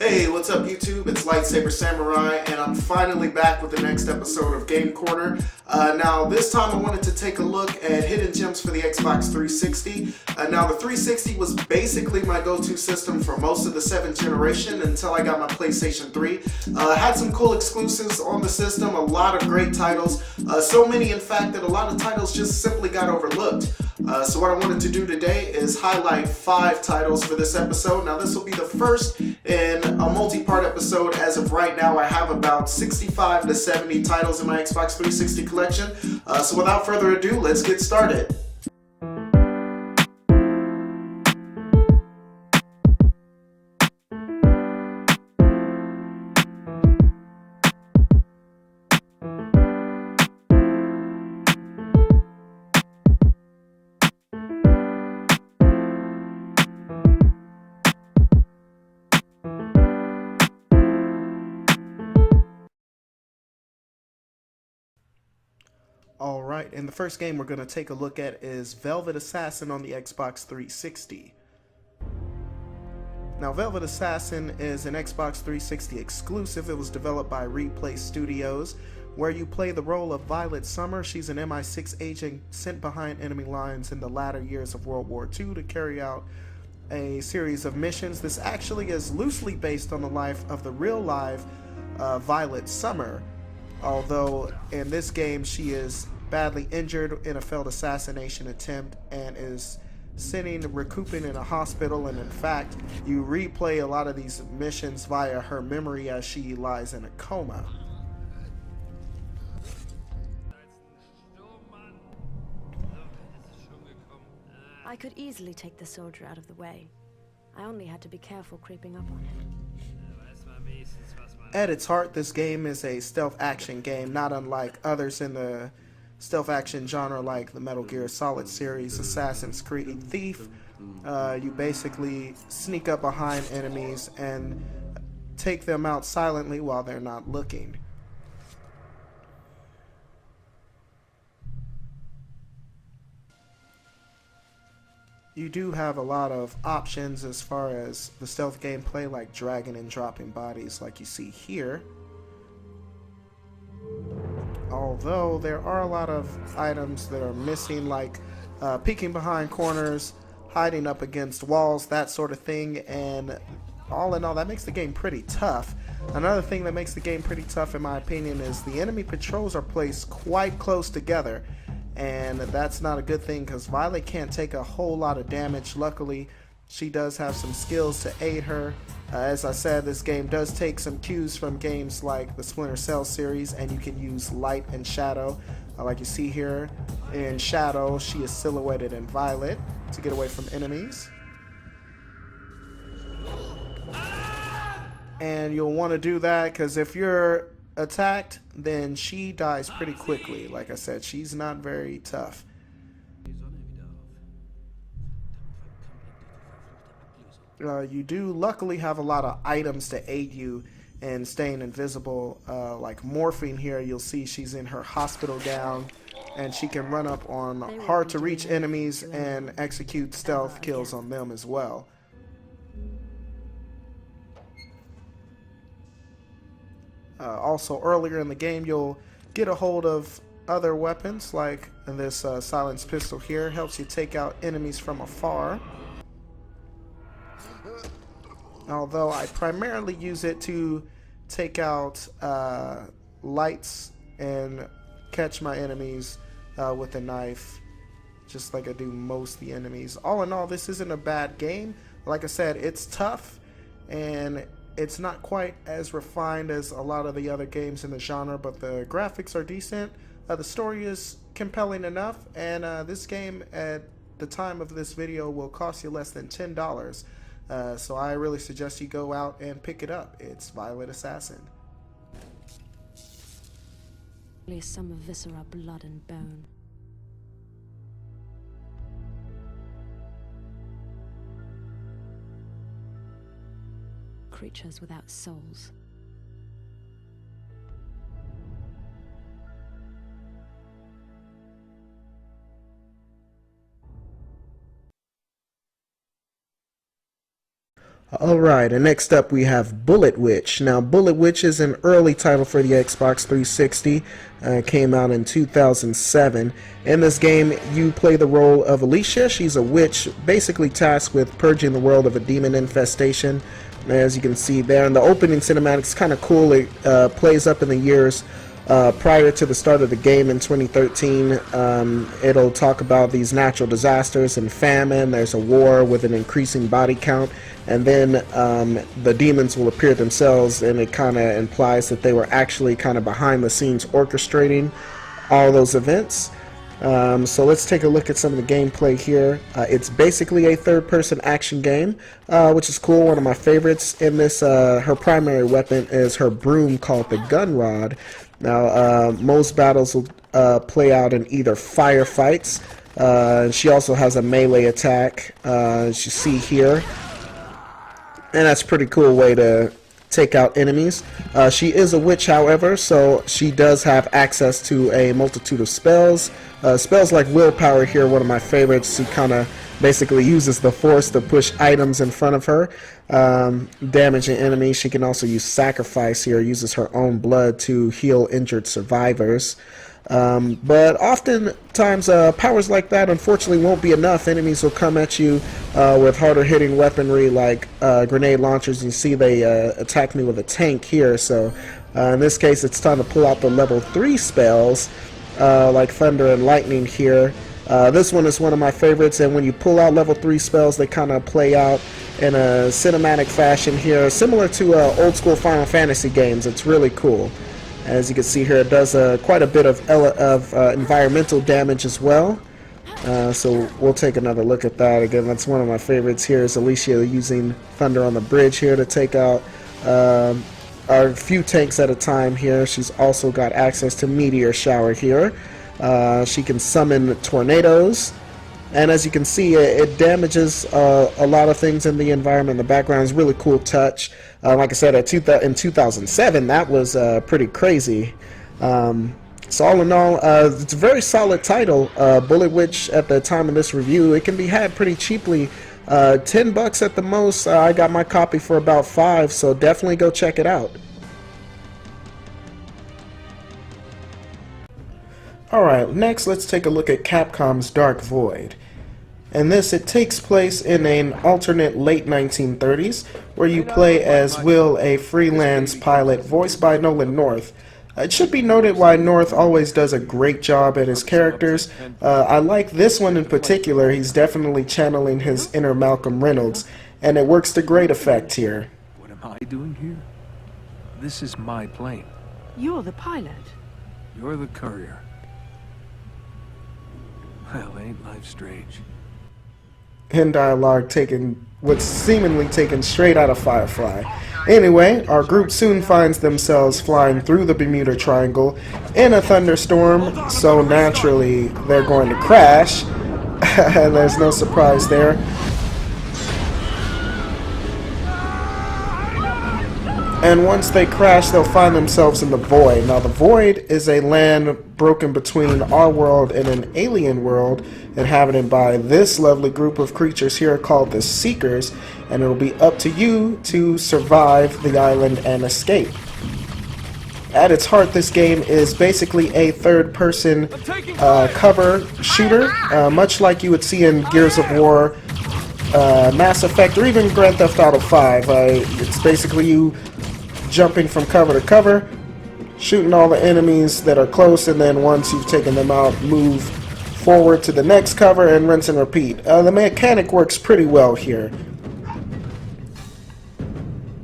Hey, what's up YouTube? It's Lightsaber Samurai, and I'm finally back with the next episode of Game Corner. Now, this time I wanted to take a look at hidden gems for the Xbox 360. Now, the 360 was basically my go-to system for most of the 7th generation until I got my PlayStation 3. Had some cool exclusives on the system, a lot of great titles, so many in fact that a lot of titles just simply got overlooked. So what I wanted to do today is highlight 5 titles for this episode. Now, this will be the first in a multi-part episode. As of right now, I have about 65 to 70 titles in my Xbox 360 collection. So without further ado, let's get started. Alright, and the first game we're going to take a look at is Velvet Assassin on the Xbox 360. Now, Velvet Assassin is an Xbox 360 exclusive. It was developed by Replay Studios, where you play the role of Violet Summer. She's an MI6 agent sent behind enemy lines in the latter years of World War II to carry out a series of missions. This actually is loosely based on the life of the real live Violet Summer, although in this game she is badly injured in a failed assassination attempt and is sitting recouping in a hospital, and in fact you replay a lot of these missions via her memory as she lies in a coma. I could easily take the soldier out of the way. I only had to be careful creeping up on him. At its heart, this game is a stealth action game, not unlike others in the stealth action genre like the Metal Gear Solid series, Assassin's Creed, Thief. You basically sneak up behind enemies and take them out silently while they're not looking. You do have a lot of options as far as the stealth gameplay, like dragging and dropping bodies like you see here. Although there are a lot of items that are missing, like peeking behind corners, hiding up against walls, that sort of thing, and all in all that makes the game pretty tough. Another thing that makes the game pretty tough in my opinion is the enemy patrols are placed quite close together, and that's not a good thing because Violet can't take a whole lot of damage. Luckily, she does have some skills to aid her. As I said, this game does take some cues from games like the Splinter Cell series, and you can use light and shadow. Like you see here in Shadow, she is silhouetted in violet to get away from enemies. And you'll want to do that because if you're attacked, then she dies pretty quickly. Like I said, she's not very tough. You do luckily have a lot of items to aid you in staying invisible, like morphine here. You'll see she's in her hospital gown and she can run up on hard to reach enemies and execute stealth kills on them as well. Also earlier in the game you'll get a hold of other weapons, like this silenced pistol here. Helps you take out enemies from afar. Although I primarily use it to take out lights and catch my enemies with a knife, just like I do most of the enemies. All in all, this isn't a bad game. Like I said, it's tough and it's not quite as refined as a lot of the other games in the genre, but the graphics are decent. The story is compelling enough, and this game at the time of this video will cost you less than $10. So I really suggest you go out and pick it up. It's Violet Assassin. Some of viscera, blood and bone. Creatures without souls. Alright, and next up we have Bullet Witch. Now, Bullet Witch is an early title for the Xbox 360. Came out in 2007. In this game, you play the role of Alicia. She's a witch, basically tasked with purging the world of a demon infestation. As you can see there, and the opening cinematic is kind of cool. It plays up in the years prior to the start of the game in 2013. It'll talk about these natural disasters and famine. There's a war with an increasing body count, and then the demons will appear themselves, and it kind of implies that they were actually kind of behind the scenes orchestrating all those events. So let's take a look at some of the gameplay here. It's basically a third-person action game, which is cool. One of my favorites in this. Her primary weapon is her broom called the Gun Rod. Now, most battles will play out in either firefights. She also has a melee attack, as you see here. And that's a pretty cool way to take out enemies. She is a witch, however, so she does have access to a multitude of spells. Spells like Willpower here, one of my favorites. She kind of basically uses the force to push items in front of her, damaging enemies. She can also use Sacrifice here, uses her own blood to heal injured survivors. But oftentimes powers like that unfortunately won't be enough. Enemies will come at you with harder hitting weaponry like grenade launchers. You see they attack me with a tank here, so in this case it's time to pull out the level 3 spells like Thunder and Lightning here. This one is one of my favorites, and when you pull out level 3 spells, they kind of play out in a cinematic fashion here, similar to old school Final Fantasy games. It's really cool. As you can see here, it does quite a bit of environmental damage as well. So we'll take another look at that. Again, that's one of my favorites here, is Alicia using Thunder on the Bridge here to take out a few tanks at a time here. She's also got access to Meteor Shower here. She can summon tornadoes, and as you can see, it damages a lot of things in the environment. The background is really cool touch. Like I said, in 2007, that was pretty crazy. So all in all, it's a very solid title. Bullet Witch, at the time of this review, it can be had pretty cheaply. $10 at the most. I got my copy for about $5, so definitely go check it out. Alright, next let's take a look at Capcom's Dark Void. And this, it takes place in an alternate late 1930s, where you play as Will, a freelance pilot voiced by Nolan North. It should be noted why North always does a great job at his characters. I like this one in particular. He's definitely channeling his inner Malcolm Reynolds, and it works to great effect here. What am I doing here? This is my plane. You're the pilot. You're the courier. Well, ain't life strange? In dialogue what's seemingly taken straight out of Firefly. Anyway, our group soon finds themselves flying through the Bermuda Triangle in a thunderstorm, so naturally they're going to crash. And there's no surprise there. And once they crash, they'll find themselves in the Void. Now, the Void is a land broken between our world and an alien world, inhabited by this lovely group of creatures here called the Seekers, and it'll be up to you to survive the island and escape. At its heart, this game is basically a third-person cover shooter, much like you would see in Gears of War, Mass Effect, or even Grand Theft Auto 5. It's basically you jumping from cover to cover, shooting all the enemies that are close, and then once you've taken them out, move forward to the next cover and rinse and repeat. The mechanic works pretty well here.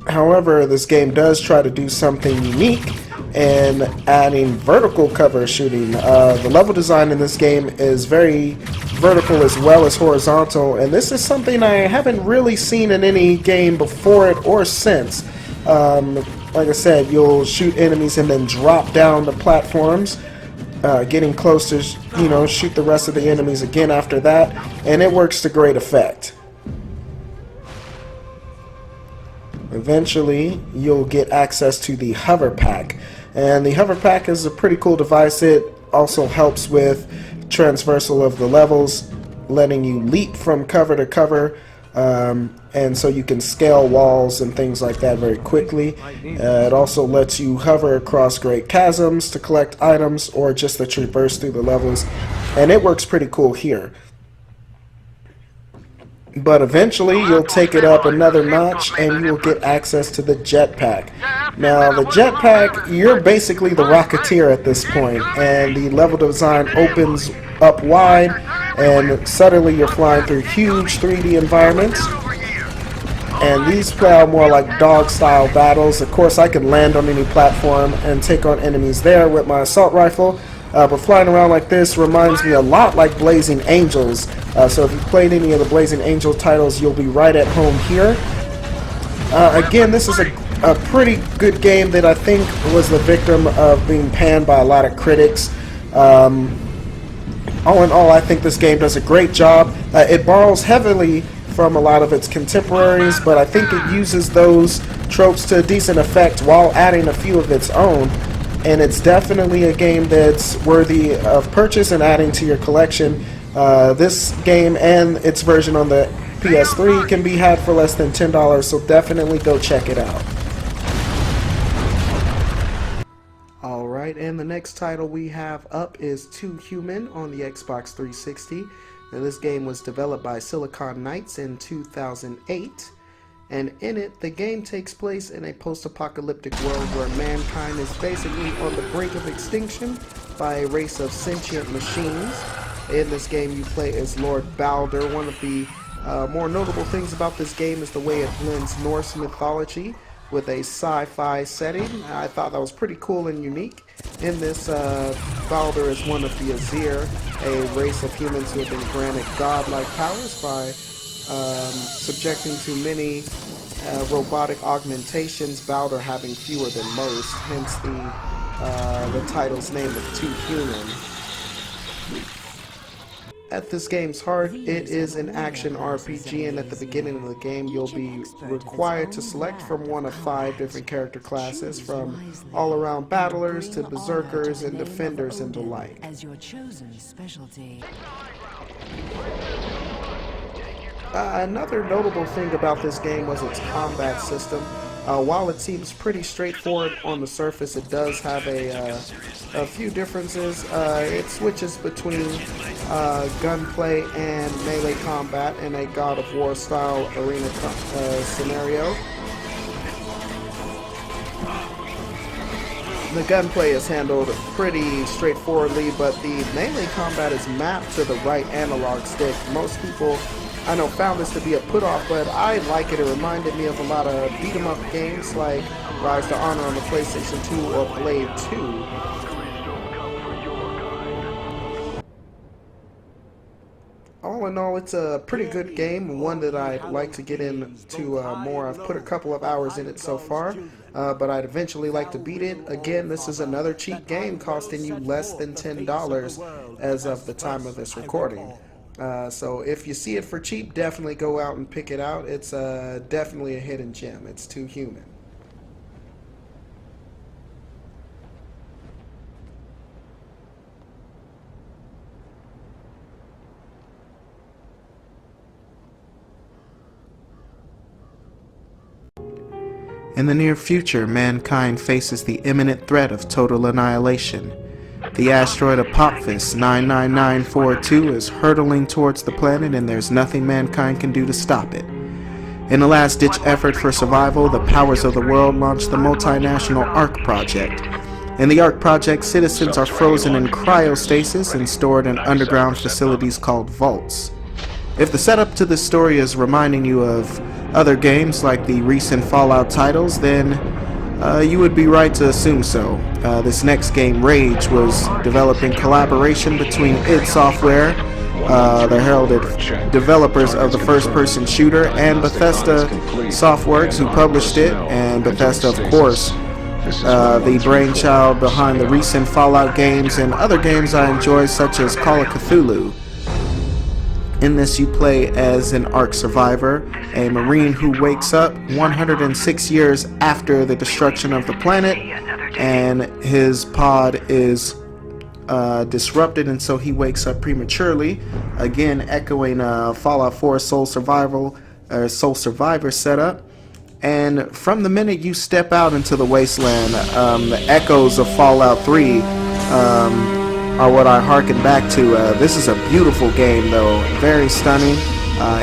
However, this game does try to do something unique in adding vertical cover shooting. The level design in this game is very vertical as well as horizontal, and this is something I haven't really seen in any game before it or since. Like I said, you'll shoot enemies and then drop down the platforms, getting close to, shoot the rest of the enemies again after that, and it works to great effect. Eventually, you'll get access to the Hover Pack, and the Hover Pack is a pretty cool device. It also helps with transversal of the levels, letting you leap from cover to cover. and so you can scale walls and things like that very quickly. It also lets you hover across great chasms to collect items or just to traverse through the levels, and it works pretty cool here. But eventually you'll take it up another notch and you'll get access to the jetpack. Now the jetpack, you're basically the Rocketeer at this point, and the level design opens up wide and suddenly you're flying through huge 3D environments. And these play out more like dog-style battles. Of course, I can land on any platform and take on enemies there with my assault rifle. But flying around like this reminds me a lot like Blazing Angels. So if you've played any of the Blazing Angel titles, you'll be right at home here. Again, this is a pretty good game that I think was the victim of being panned by a lot of critics. All in all, I think this game does a great job. It borrows heavily from a lot of its contemporaries, but I think it uses those tropes to a decent effect while adding a few of its own. And it's definitely a game that's worthy of purchase and adding to your collection. This game and its version on the PS3 can be had for less than $10, so definitely go check it out. Alright, and the next title we have up is Too Human on the Xbox 360. Now, this game was developed by Silicon Knights in 2008. And in it, the game takes place in a post-apocalyptic world where mankind is basically on the brink of extinction by a race of sentient machines. In this game, you play as Lord Baldur. One of the more notable things about this game is the way it blends Norse mythology with a sci-fi setting. I thought that was pretty cool and unique. In this, Baldur is one of the Azir, a race of humans who have been granted godlike powers by subjecting to many robotic augmentations, Baldur having fewer than most, hence the title's name of Too Human. At this game's heart, it is an action RPG, and at the beginning of the game you'll be required to select from one of 5 different character classes, from all-around battlers to berserkers and defenders and the like. Another notable thing about this game was its combat system. While it seems pretty straightforward on the surface, it does have a few differences. It switches between gunplay and melee combat in a God of War style arena scenario. The gunplay is handled pretty straightforwardly, but the melee combat is mapped to the right analog stick. Most people, I know, found this to be a put-off, but I like it. It reminded me of a lot of beat-em-up games like Rise to Honor on the PlayStation 2 or Blade 2. All in all, it's a pretty good game, one that I'd like to get into more. I've put a couple of hours in it so far, but I'd eventually like to beat it. Again, this is another cheap game costing you less than $10 as of the time of this recording. So if you see it for cheap, definitely go out and pick it out. It's definitely a hidden gem. It's Too Human. In the near future, mankind faces the imminent threat of total annihilation. The asteroid Apophis 99942 is hurtling towards the planet, and there's nothing mankind can do to stop it. In a last-ditch effort for survival, the powers of the world launched the multinational ARK Project. In the ARK Project, citizens are frozen in cryostasis and stored in underground facilities called vaults. If the setup to this story is reminding you of other games like the recent Fallout titles, then you would be right to assume so. This next game, Rage, was developed in collaboration between id Software, the heralded developers of the first-person shooter, and Bethesda Softworks, who published it, and Bethesda, of course, the brainchild behind the recent Fallout games and other games I enjoy, such as Call of Cthulhu. In this, you play as an ARK survivor, a Marine who wakes up 106 years after the destruction of the planet, and his pod is disrupted, and so he wakes up prematurely, again echoing Fallout 4 Soul Survival Sole Survivor setup. And from the minute you step out into the wasteland, the echoes of Fallout 3 are what I harken back to. This is a beautiful game, though, very stunning.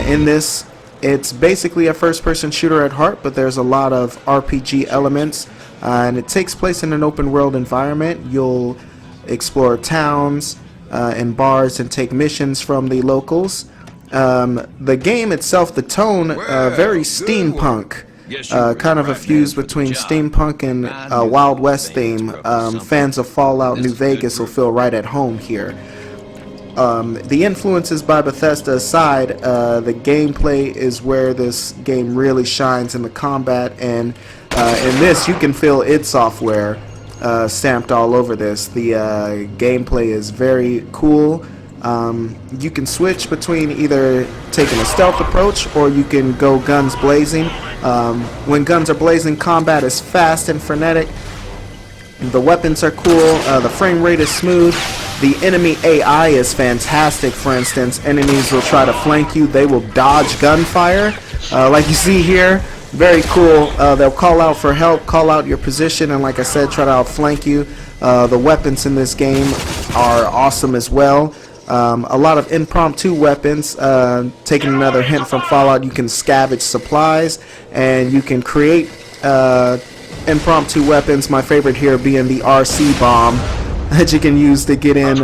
In this, it's basically a first-person shooter at heart, but there's a lot of RPG elements, and it takes place in an open-world environment. You'll explore towns and bars and take missions from the locals. The game itself, the tone, very steampunk. Kind of a fuse between steampunk and Wild West theme. Fans of Fallout New Vegas will feel right at home here. The influences by Bethesda aside, the gameplay is where this game really shines in the combat, and in this you can feel id Software stamped all over this. The gameplay is very cool. You can switch between either taking a stealth approach or you can go guns blazing. When guns are blazing, combat is fast and frenetic. The weapons are cool. The frame rate is smooth. The enemy AI is fantastic. For instance, enemies will try to flank you. They will dodge gunfire. Like you see here, very cool. They'll call out for help, call out your position, and like I said, try to outflank you. The weapons in this game are awesome as well. A lot of impromptu weapons. Taking another hint from Fallout, you can scavenge supplies and you can create impromptu weapons. My favorite here being the RC bomb that you can use to get in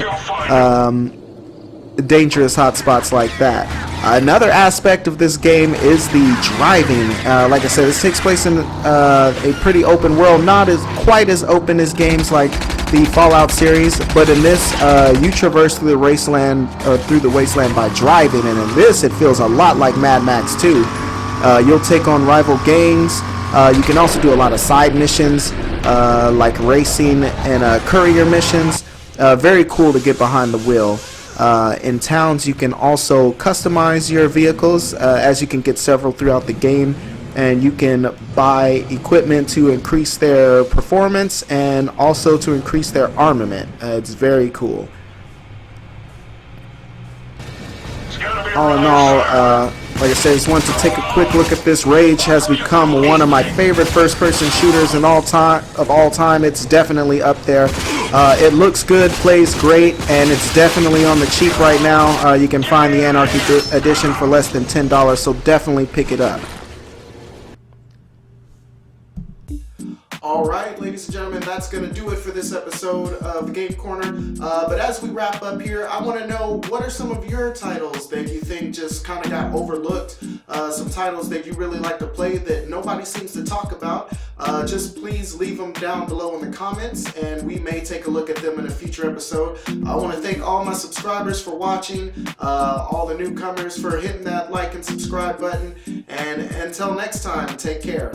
dangerous hotspots like that. Another aspect of this game is the driving. Like I said, this takes place in a pretty open world, not as quite as open as games like the Fallout series, but in this you traverse through the wasteland by driving, and in this it feels a lot like Mad Max 2. You'll take on rival gangs. You can also do a lot of side missions like racing and courier missions. Very cool to get behind the wheel. In towns you can also customize your vehicles, as you can get several throughout the game, and you can buy equipment to increase their performance and also to increase their armament. It's very cool. All in all, like I said, I just wanted to take a quick look at this. Rage has become one of my favorite first-person shooters of all time. It's definitely up there. It looks good, plays great, and it's definitely on the cheap right now. You can find the Anarchy Edition for less than $10, so definitely pick it up. Alright, ladies and gentlemen, that's going to do it for this episode of the Game Corner. But as we wrap up here, I want to know, what are some of your titles that you think just kind of got overlooked? Some titles that you really like to play that nobody seems to talk about? Just please leave them down below in the comments, and we may take a look at them in a future episode. I want to thank all my subscribers for watching, all the newcomers for hitting that like and subscribe button, and until next time, take care.